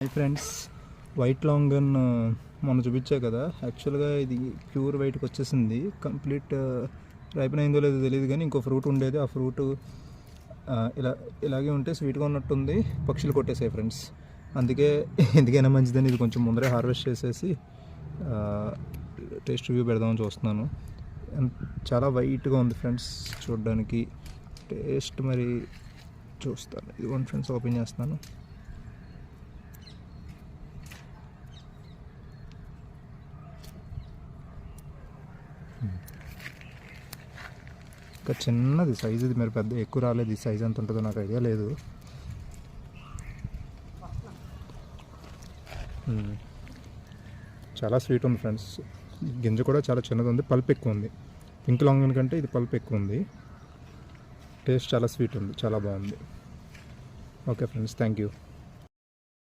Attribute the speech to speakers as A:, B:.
A: Hi friends, white లాంగన్ మొన్న చూపించా కదా. యాక్చువల్గా ఇది ప్యూర్ వైట్కి వచ్చేసింది. కంప్లీట్ రైపన్ అయిందో లేదో తెలియదు, కానీ ఇంకో ఫ్రూట్ ఉండేది. ఆ ఫ్రూట్ ఇలాగే ఉంటే స్వీట్గా ఉన్నట్టుంది. పక్షులు కొట్టేసాయి ఫ్రెండ్స్. అందుకే ఎందుకైనా మంచిదని ఇది కొంచెం ముందరే హార్వెస్ట్ చేసేసి టేస్ట్ రివ్యూ పెడదామని చూస్తున్నాను. చాలా వైట్గా ఉంది ఫ్రెండ్స్ చూడడానికి. టేస్ట్ మరి చూస్తాను. ఇదిగోండి ఫ్రెండ్స్, ఓపెన్ చేస్తున్నాను. ఇంకా చిన్నది సైజు, ఇది మరి పెద్ద ఎక్కువ రాలేదు. ఈ సైజ్ ఎంత ఉంటుందో నాకు ఐడియా లేదు. చాలా స్వీట్ ఉంది ఫ్రెండ్స్. గింజ కూడా చాలా చిన్నది ఉంది, పల్ప్ ఎక్కువ ఉంది. పింక్ లాంగన్ కంటే ఇది పల్ప్ ఎక్కువ ఉంది. టేస్ట్ చాలా స్వీట్ ఉంది, చాలా బాగుంది. Okay friends, thank you.